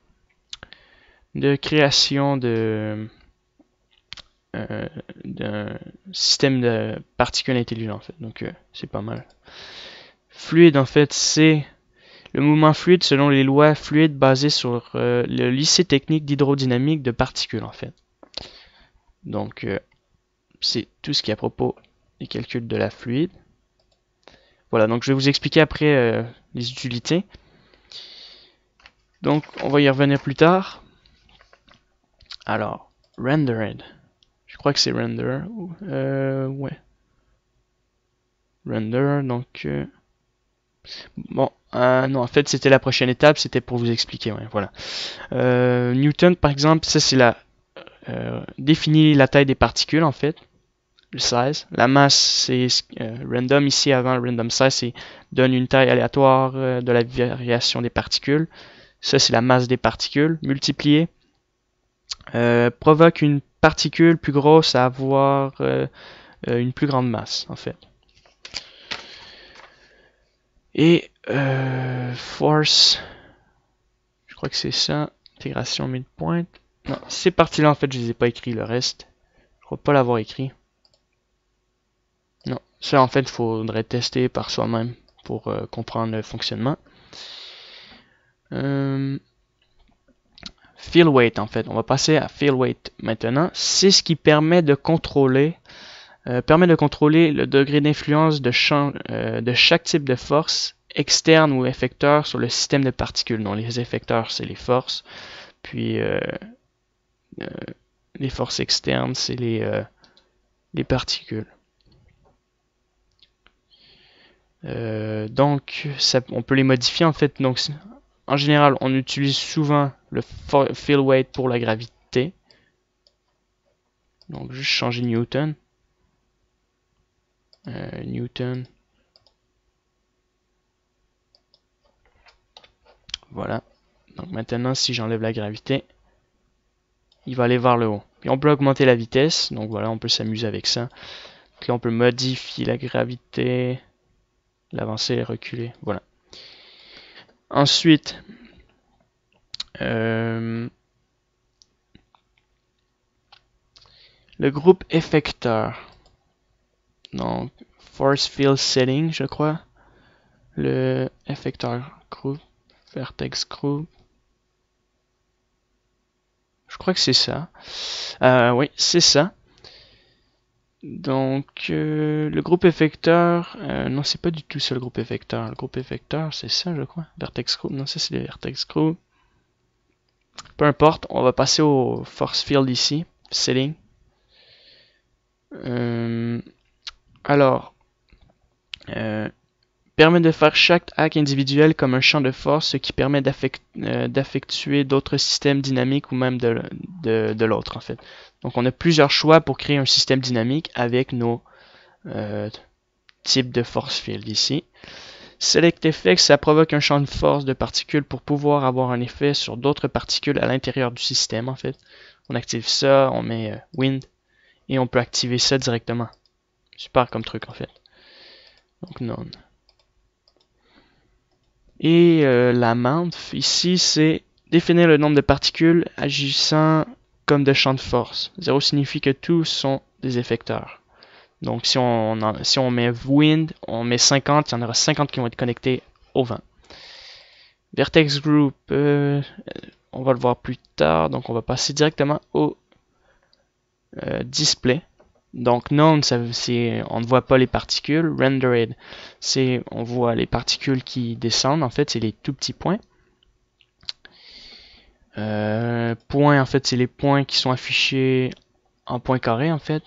de création d'un système de particules intelligentes en fait. Donc c'est pas mal. Fluide en fait, c'est le mouvement fluide selon les lois fluides basées sur le lycée technique d'hydrodynamique de particules en fait. Donc c'est tout ce qui est à propos des calculs de la fluide. Voilà, donc je vais vous expliquer après les utilités. Donc on va y revenir plus tard. Alors, rendered. Je crois que c'est render. Ouais. Render, donc bon, non, en fait, c'était la prochaine étape, c'était pour vous expliquer, ouais, voilà. Newton, par exemple, ça c'est la définit la taille des particules, en fait, le size. La masse, c'est random, ici, avant le random size, c'est donne une taille aléatoire de la variation des particules. Ça, c'est la masse des particules, multipliée. Provoque une particule plus grosse à avoir une plus grande masse, en fait. Et force, je crois que c'est ça, intégration midpoint. Non, ces parties-là, en fait, je les ai pas écrits, le reste. Je crois pas l'avoir écrit. Non, ça, en fait, il faudrait tester par soi-même pour comprendre le fonctionnement. Field weight, en fait, on va passer à field weight maintenant. C'est ce qui permet de contrôler le degré d'influence de chaque type de force externe ou effecteur sur le système de particules. Donc les effecteurs, c'est les forces, puis les forces externes, c'est les particules. Donc on peut les modifier en fait. Donc en général, on utilise souvent le field weight pour la gravité. Donc juste changer Newton. Newton. Voilà. Donc maintenant, si j'enlève la gravité, il va aller vers le haut. Puis on peut augmenter la vitesse. Donc voilà, on peut s'amuser avec ça. Donc là, on peut modifier la gravité, l'avancer et reculer. Voilà. Ensuite, le groupe effecteur. Donc, force field setting, je crois. Le effecteur group, vertex group. Je crois que c'est ça. Oui, c'est ça. Donc, le groupe effecteur, non, c'est pas du tout ça le groupe effecteur. Le groupe effecteur, c'est ça, je crois. Vertex group, non, ça c'est le vertex group. Peu importe, on va passer au force field ici, setting. Alors, permet de faire chaque hack individuel comme un champ de force, ce qui permet d'affectuer d'autres systèmes dynamiques ou même de l'autre en fait. Donc on a plusieurs choix pour créer un système dynamique avec nos types de force field ici. Select Effect, ça provoque un champ de force de particules pour pouvoir avoir un effet sur d'autres particules à l'intérieur du système en fait. On active ça, on met Wind et on peut activer ça directement. Super comme truc en fait. Donc non. Et la mount ici, c'est définir le nombre de particules agissant comme de champs de force. 0 signifie que tous sont des effecteurs. Donc si on met wind, on met 50, il y en aura 50 qui vont être connectés au vent. Vertex group, on va le voir plus tard, donc on va passer directement au display. Donc known, c'est on ne voit pas les particules. Rendered, c'est on voit les particules qui descendent. En fait, c'est les tout petits points. Points, en fait, c'est les points qui sont affichés en point carré, en fait.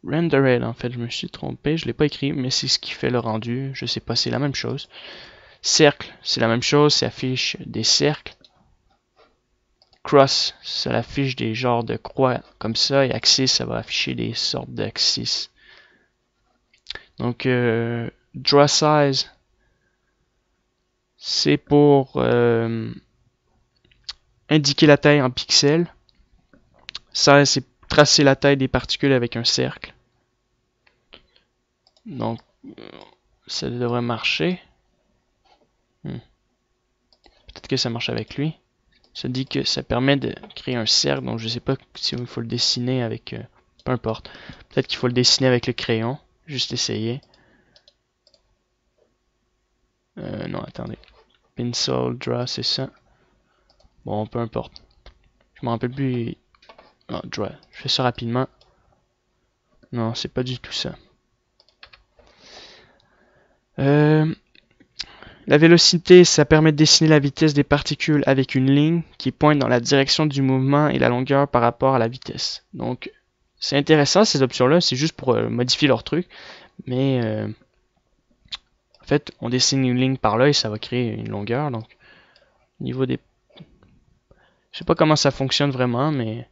Rendered, en fait, je me suis trompé, je l'ai pas écrit, mais c'est ce qui fait le rendu. Je sais pas, c'est la même chose. Cercle, c'est la même chose, ça affiche des cercles. Cross, ça affiche des genres de croix comme ça, et axis, ça va afficher des sortes d'axis. Donc, draw size, c'est pour indiquer la taille en pixels. Size, c'est tracer la taille des particules avec un cercle. Donc, ça devrait marcher. Peut-être que ça marche avec lui. Ça dit que ça permet de créer un cercle, donc je sais pas si il faut le dessiner avec... peu importe. Peut-être qu'il faut le dessiner avec le crayon. Juste essayer. Non, attendez. Pencil, draw, c'est ça. Bon, peu importe. Je me rappelle plus... Non, draw. Je fais ça rapidement. Non, c'est pas du tout ça. La vélocité, ça permet de dessiner la vitesse des particules avec une ligne qui pointe dans la direction du mouvement et la longueur par rapport à la vitesse. Donc, c'est intéressant ces options-là, c'est juste pour modifier leur truc. Mais, en fait, on dessine une ligne par là et ça va créer une longueur. Donc, au niveau des... Je sais pas comment ça fonctionne vraiment, mais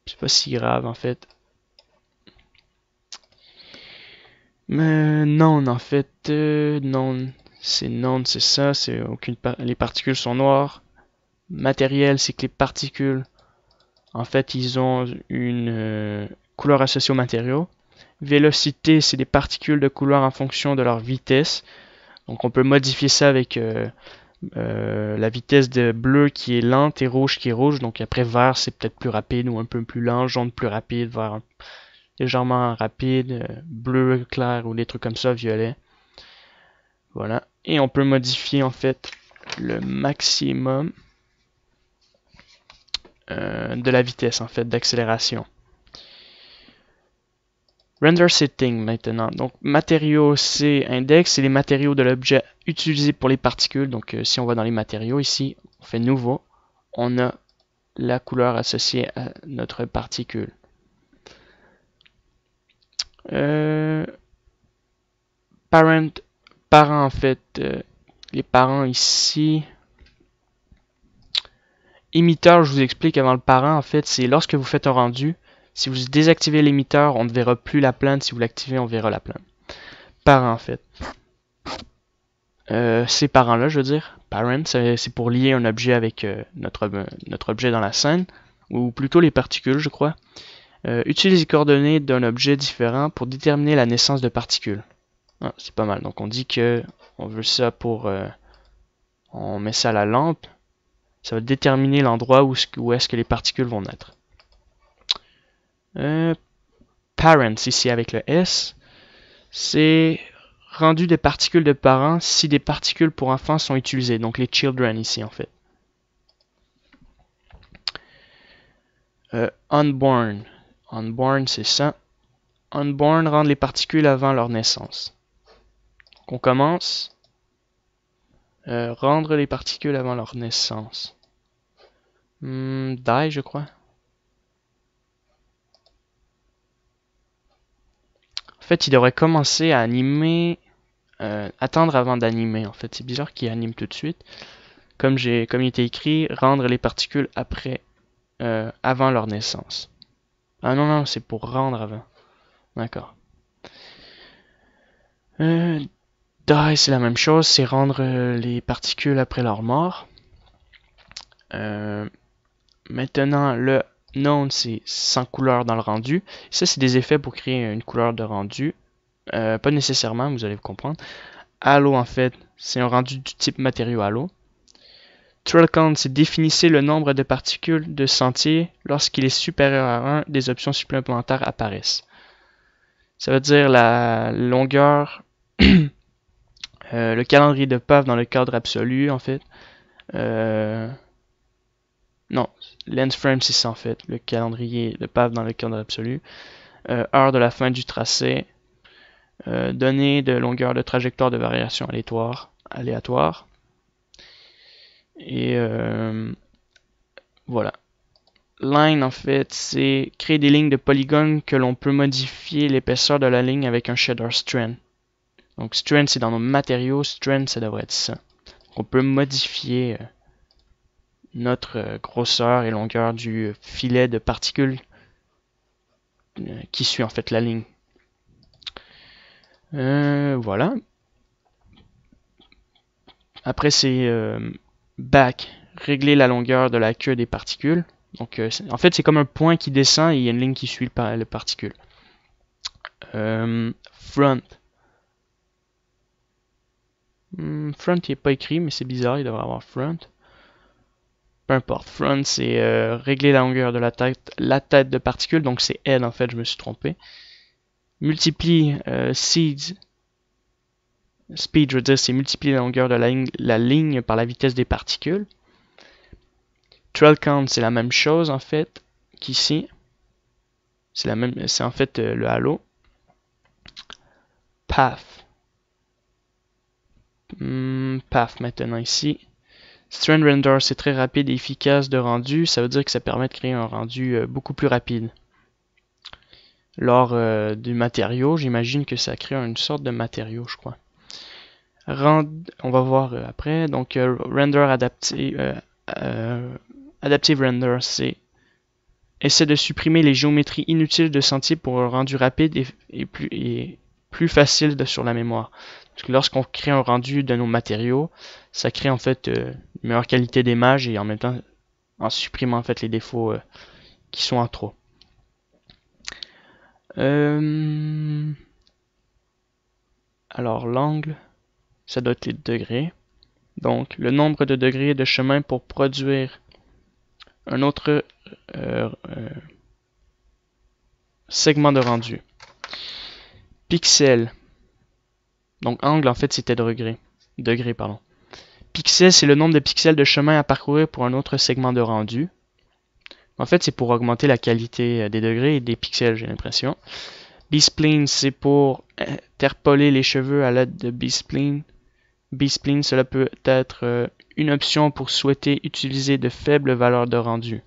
c'est pas si grave en fait. Mais non, en fait, non, c'est ça, c'est les particules sont noires. Matériel, c'est que les particules, en fait, ils ont une couleur associée aux matériaux. Vélocité, c'est des particules de couleur en fonction de leur vitesse. Donc on peut modifier ça avec la vitesse de bleu qui est lente et rouge qui est rouge. Donc après vert, c'est peut-être plus rapide ou un peu plus lent, jaune plus rapide, vert légèrement rapide, bleu clair ou des trucs comme ça, violet. Voilà. Et on peut modifier en fait le maximum de la vitesse en fait d'accélération. Render setting maintenant. Donc matériaux c'est index, c'est les matériaux de l'objet utilisés pour les particules. Donc si on va dans les matériaux ici, on fait nouveau, on a la couleur associée à notre particule. Parents en fait, les parents ici. Émetteur, je vous explique avant le parent, en fait, c'est lorsque vous faites un rendu, si vous désactivez l'émetteur, on ne verra plus la plainte, si vous l'activez, on verra la plainte. Parent, en fait. Ces parents-là, je veux dire, parent, c'est pour lier un objet avec notre objet dans la scène, ou plutôt les particules, je crois. Utilise les coordonnées d'un objet différent pour déterminer la naissance de particules. Ah, c'est pas mal. Donc on dit que on veut ça pour... on met ça à la lampe. Ça va déterminer l'endroit où est-ce que les particules vont naître. Parents, ici avec le S, c'est rendu des particules de parents si des particules pour enfants sont utilisées. Donc les children ici en fait. Unborn. Unborn, c'est ça. Unborn rend les particules avant leur naissance. Donc on commence. Rendre les particules avant leur naissance. Die, je crois. En fait, il devrait commencer à animer. Attendre avant d'animer. En fait, c'est bizarre qu'il anime tout de suite. Comme il était écrit, rendre les particules avant leur naissance. Ah non, non, c'est pour rendre avant. D'accord. Die, c'est la même chose, c'est rendre les particules après leur mort. Maintenant, le known, c'est sans couleur dans le rendu. Ça, c'est des effets pour créer une couleur de rendu. Pas nécessairement, vous allez comprendre. Halo, en fait, c'est un rendu du type matériau halo. Trail count, c'est définissez le nombre de particules de sentier lorsqu'il est supérieur à 1, des options supplémentaires apparaissent. Ça veut dire la longueur, le calendrier de PAV dans le cadre absolu en fait. Non, length frame c'est ça en fait, le calendrier de PAV dans le cadre absolu. heure de la fin du tracé, données de longueur de trajectoire de variation aléatoire. Et voilà. Line, en fait, c'est créer des lignes de polygones que l'on peut modifier l'épaisseur de la ligne avec un shader strand. Donc strand, c'est dans nos matériaux. Strand, ça devrait être ça. Donc, on peut modifier notre grosseur et longueur du filet de particules qui suit en fait la ligne. Voilà. Après, c'est back, régler la longueur de la queue des particules. Donc, en fait, c'est comme un point qui descend et il y a une ligne qui suit le particule. Front. Front, il n'est pas écrit, mais c'est bizarre, il devrait avoir front. Peu importe. Front, c'est régler la longueur de la tête de particules. Donc, c'est head, en fait, je me suis trompé. Multiplie speed, je veux dire, c'est multiplier la longueur de la ligne par la vitesse des particules. Trail count, c'est la même chose en fait qu'ici. C'est en fait le halo. Path. Path maintenant ici. Strand render, c'est très rapide et efficace de rendu. Ça veut dire que ça permet de créer un rendu beaucoup plus rapide. Lors du matériau, j'imagine que ça crée une sorte de matériau, je crois. On va voir après. Donc, render adaptive render, c'est essaie de supprimer les géométries inutiles de sentier pour un rendu rapide et plus facile sur la mémoire. Parce que lorsqu'on crée un rendu de nos matériaux, ça crée en fait une meilleure qualité d'image et en même temps en supprimant en fait les défauts qui sont en trop. Alors l'angle, ça doit être les degrés. Donc le nombre de degrés de chemin pour produire un autre segment de rendu. Pixel. Donc angle en fait c'était degré pardon. Pixel c'est le nombre de pixels de chemin à parcourir pour un autre segment de rendu. En fait c'est pour augmenter la qualité des degrés et des pixels j'ai l'impression. B-spline c'est pour interpoler les cheveux à l'aide de B-spline. B-spline cela peut être une option pour souhaiter utiliser de faibles valeurs de rendu.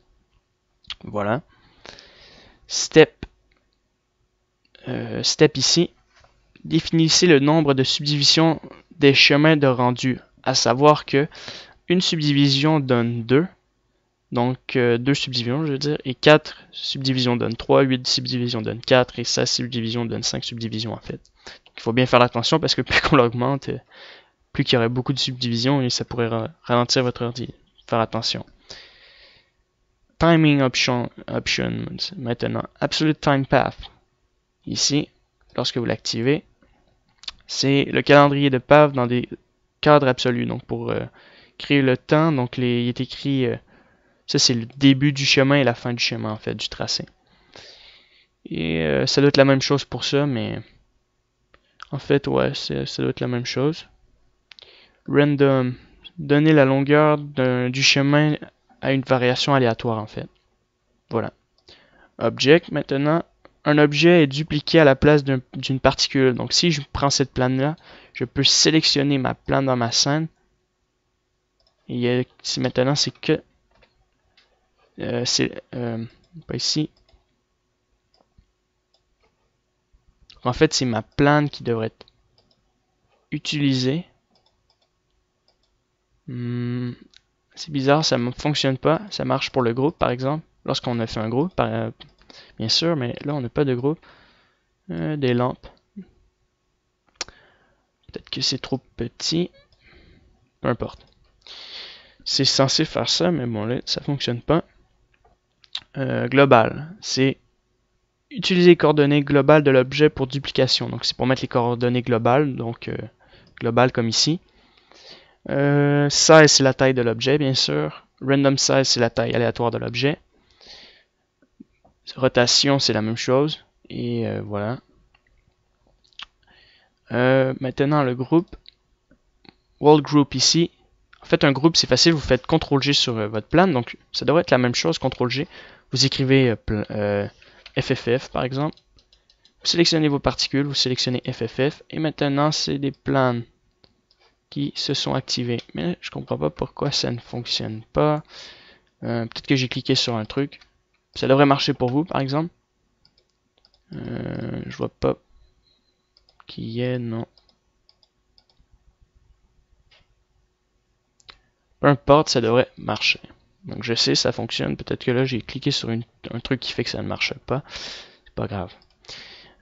Voilà. Step ici. Définissez le nombre de subdivisions des chemins de rendu, à savoir que une subdivision donne 2, donc 2 subdivisions je veux dire, et 4 subdivisions donnent 3, 8 subdivisions donnent 4, et 16 subdivisions donnent 5 subdivisions en fait. Donc, il faut bien faire attention parce que plus qu'on l'augmente, plus qu'il y aurait beaucoup de subdivisions et ça pourrait ralentir votre ordi. Faire attention. Timing options, maintenant, Absolute Time Path. Ici, lorsque vous l'activez, c'est le calendrier de path dans des cadres absolus. Donc pour créer le temps, donc il est écrit, ça c'est le début du chemin et la fin du chemin en fait, du tracé. Et ça doit être la même chose pour ça, mais en fait ouais, ça doit être la même chose. Random, donner la longueur du chemin à une variation aléatoire en fait. Voilà. Object maintenant. Un objet est dupliqué à la place d'une particule. Donc si je prends cette plane-là, je peux sélectionner ma plane dans ma scène. Et maintenant c'est que... pas ici. En fait c'est ma plane qui devrait être utilisée. C'est bizarre, ça ne fonctionne pas. Ça marche pour le groupe par exemple. Lorsqu'on a fait un groupe, bien sûr, mais là on n'a pas de groupe. Des lampes. Peut-être que c'est trop petit. Peu importe. C'est censé faire ça, mais bon là, ça fonctionne pas. Global, c'est utiliser les coordonnées globales de l'objet pour duplication. Donc c'est pour mettre les coordonnées globales, donc global comme ici. Size, c'est la taille de l'objet, bien sûr. Random size, c'est la taille aléatoire de l'objet. Rotation, c'est la même chose. Et voilà. Maintenant, le groupe. World Group ici. En fait, un groupe, c'est facile. Vous faites CTRL-G sur votre plane. Donc, ça devrait être la même chose, CTRL-G. Vous écrivez FFF, par exemple. Vous sélectionnez vos particules, vous sélectionnez FFF, et maintenant c'est des plans qui se sont activés. Mais je comprends pas pourquoi ça ne fonctionne pas. Peut-être que j'ai cliqué sur un truc. Ça devrait marcher pour vous, par exemple. Je vois pas qui est, non. Peu importe, ça devrait marcher. Donc je sais, ça fonctionne. Peut-être que là, j'ai cliqué sur un truc qui fait que ça ne marche pas. C'est pas grave.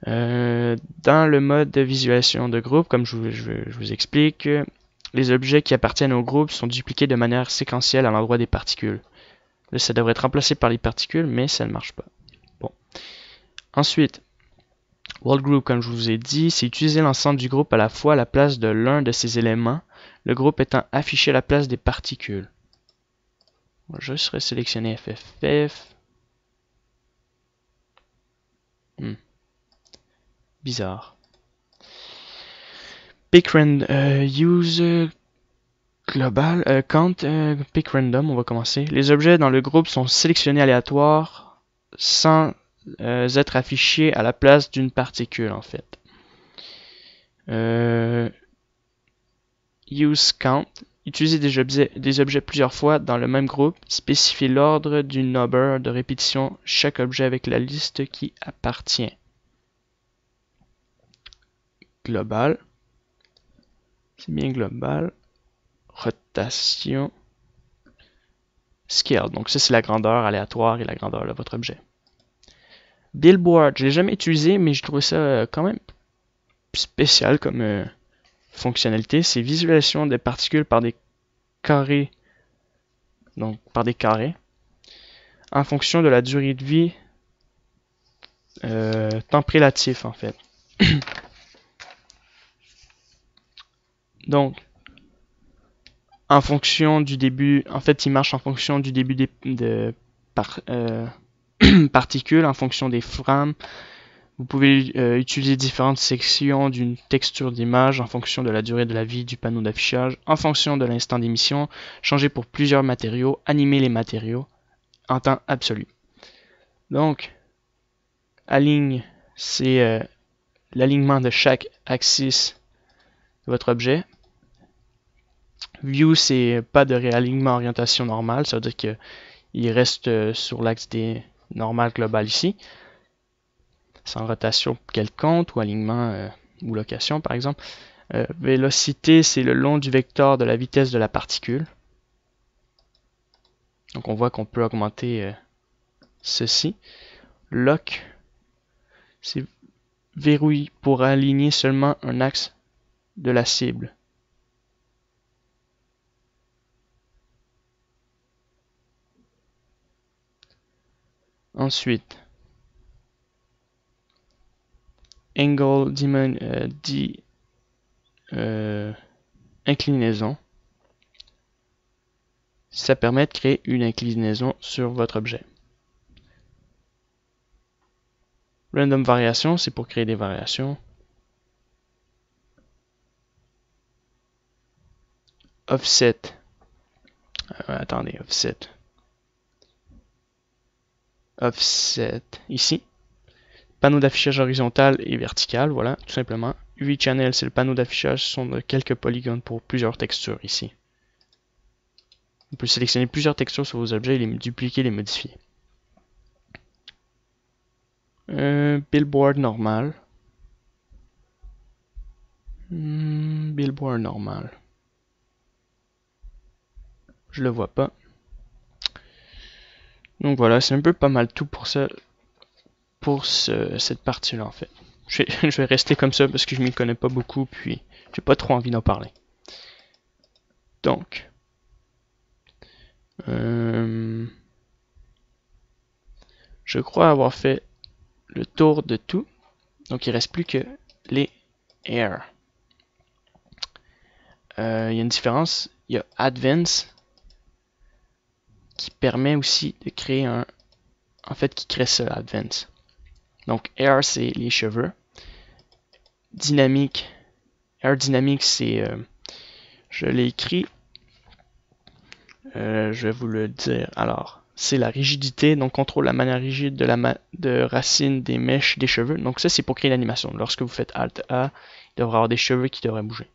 Dans le mode de visualisation de groupe, comme je vous explique, les objets qui appartiennent au groupe sont dupliqués de manière séquentielle à l'endroit des particules. Là, ça devrait être remplacé par les particules, mais ça ne marche pas. Bon. Ensuite, World Group, comme je vous ai dit, c'est utiliser l'ensemble du groupe à la fois à la place de l'un de ses éléments, le groupe étant affiché à la place des particules. Je serais sélectionné FFF. Bizarre. Pick use global, count, pick random, on va commencer. Les objets dans le groupe sont sélectionnés aléatoires sans être affichés à la place d'une particule en fait. Use count, utiliser des objets plusieurs fois dans le même groupe, spécifier l'ordre du number de répétition chaque objet avec la liste qui appartient. Global, c'est bien global. Rotation. Scale, donc ça c'est la grandeur aléatoire et la grandeur de votre objet. Billboard, je l'ai jamais utilisé, mais je trouve ça quand même spécial comme fonctionnalité. C'est visualisation des particules par des carrés, donc par des carrés, en fonction de la durée de vie, temps prélatif en fait. Donc, en fonction du début, en fait, il marche en fonction du début de particules, en fonction des frames. Vous pouvez utiliser différentes sections d'une texture d'image en fonction de la durée de la vie du panneau d'affichage, en fonction de l'instant d'émission, changer pour plusieurs matériaux, animer les matériaux en temps absolu. Donc, aligne, c'est l'alignement de chaque axis de votre objet. View, c'est pas de réalignement orientation normale, ça veut dire qu'il reste sur l'axe des normales globales ici, sans rotation quelconque ou alignement ou location par exemple. Vélocité, c'est le long du vecteur de la vitesse de la particule. Donc on voit qu'on peut augmenter ceci. Lock, c'est verrouille pour aligner seulement un axe de la cible. Ensuite, angle inclinaison. Ça permet de créer une inclinaison sur votre objet. Random variation, c'est pour créer des variations. Offset. Attendez, offset. Offset, ici. Panneau d'affichage horizontal et vertical, voilà, tout simplement. UV channel, c'est le panneau d'affichage, ce sont de quelques polygones pour plusieurs textures ici. On peut sélectionner plusieurs textures sur vos objets et les dupliquer, les modifier. Billboard normal. Billboard normal. Je le vois pas. Donc voilà, c'est un peu pas mal tout pour ça, pour cette partie-là en fait. Je vais rester comme ça parce que je m'y connais pas beaucoup, puis j'ai pas trop envie d'en parler. Donc, je crois avoir fait le tour de tout. Donc il reste plus que les air. Il y a une différence. Il y a Advance qui permet aussi de créer un... En fait, qui crée ça, Advance. Donc air, c'est les cheveux. Dynamique. Air dynamique, c'est... je l'ai écrit. Je vais vous le dire. Alors, c'est la rigidité, donc contrôle la manière rigide de racine des mèches des cheveux. Donc ça, c'est pour créer l'animation. Lorsque vous faites Alt A, il devrait y avoir des cheveux qui devraient bouger.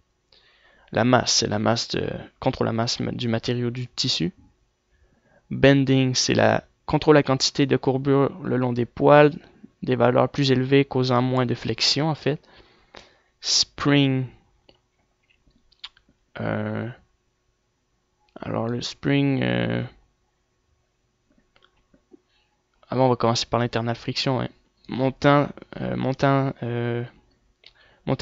La masse, c'est la masse contrôle la masse du matériau du tissu. Bending, c'est contrôle la quantité de courbure le long des poils, des valeurs plus élevées causant moins de flexion en fait. Spring, alors le spring, avant on va commencer par l'internal friction. Hein. Montant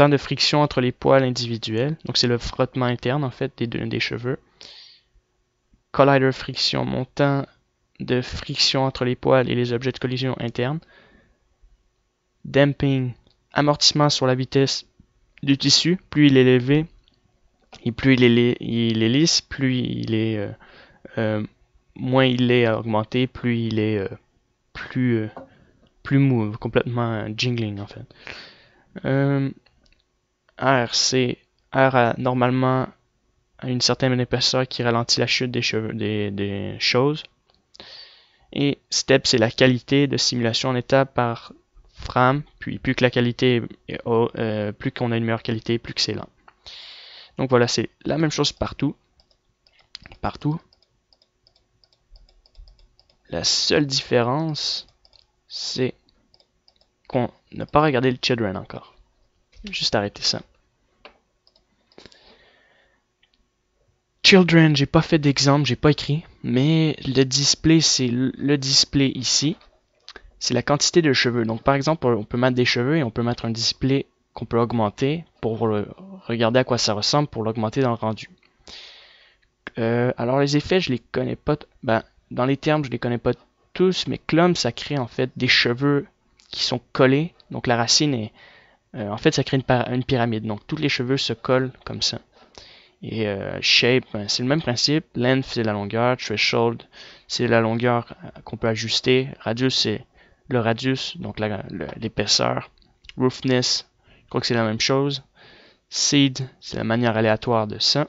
de friction entre les poils individuels, donc c'est le frottement interne en fait des cheveux. Collider friction, montant de friction entre les poils et les objets de collision interne. Damping, amortissement sur la vitesse du tissu, plus il est élevé et plus il est lisse, plus il est moins il est augmenté, plus il est plus mou, complètement jingling en fait. R, c'est R a normalement une certaine épaisseur qui ralentit la chute des choses. Et step, c'est la qualité de simulation en étape par frame. Puis plus que la qualité plus qu'on a une meilleure qualité, plus que c'est lent. Donc voilà, c'est la même chose partout. Partout. La seule différence, c'est qu'on n'a pas regardé le children encore. Juste arrêter ça. Children, j'ai pas fait d'exemple, j'ai pas écrit, mais le display, c'est le display ici. C'est la quantité de cheveux. Donc par exemple, on peut mettre des cheveux et on peut mettre un display qu'on peut augmenter pour regarder à quoi ça ressemble pour l'augmenter dans le rendu. Alors les effets, je les connais pas. Dans les termes, je les connais pas tous, mais Clump, ça crée en fait des cheveux qui sont collés. Donc la racine est, en fait, ça crée une pyramide. Donc tous les cheveux se collent comme ça. Et shape, c'est le même principe. Length, c'est la longueur. Threshold, c'est la longueur qu'on peut ajuster. Radius, c'est le radius, donc l'épaisseur. Roughness, je crois que c'est la même chose. Seed, c'est la manière aléatoire de ça.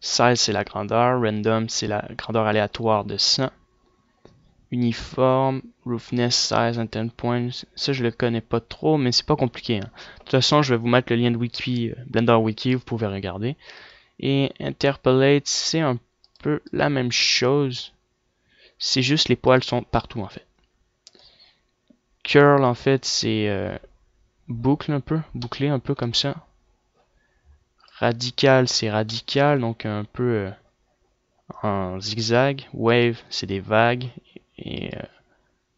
Size, c'est la grandeur. Random, c'est la grandeur aléatoire de ça. Uniforme, roughness, size, intent point. Ça, je le connais pas trop, mais c'est pas compliqué. Hein. De toute façon, je vais vous mettre le lien de Wiki, Blender Wiki, vous pouvez regarder. Et Interpolate, c'est un peu la même chose. C'est juste les poils sont partout en fait. Curl, en fait, c'est boucle un peu, bouclé un peu comme ça. Radical, c'est radical, donc un peu en zigzag. Wave, c'est des vagues. Et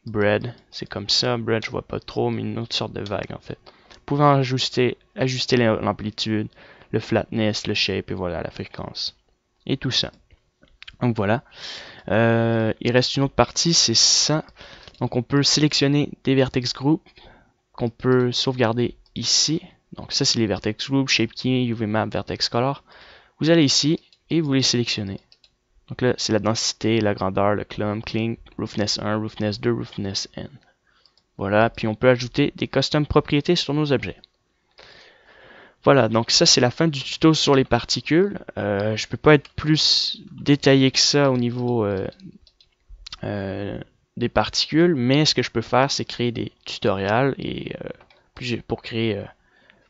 bread, c'est comme ça. Bread, je vois pas trop, mais une autre sorte de vague en fait. Vous pouvez ajuster l'amplitude, le flatness, le shape et voilà la fréquence. Et tout ça. Donc voilà. Il reste une autre partie, c'est ça. Donc on peut sélectionner des vertex group qu'on peut sauvegarder ici. Donc ça c'est les vertex group, shape key, UV map, vertex color. Vous allez ici et vous les sélectionnez. Donc là c'est la densité, la grandeur, le clump, clink, roughness 1, roughness 2, roughness n. Voilà, puis on peut ajouter des custom propriétés sur nos objets. Voilà, donc ça c'est la fin du tuto sur les particules. Je peux pas être plus détaillé que ça au niveau des particules, mais ce que je peux faire c'est créer des tutoriels et pour créer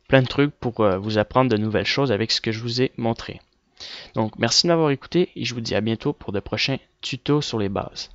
plein de trucs pour vous apprendre de nouvelles choses avec ce que je vous ai montré. Donc merci de m'avoir écouté et je vous dis à bientôt pour de prochains tutos sur les bases.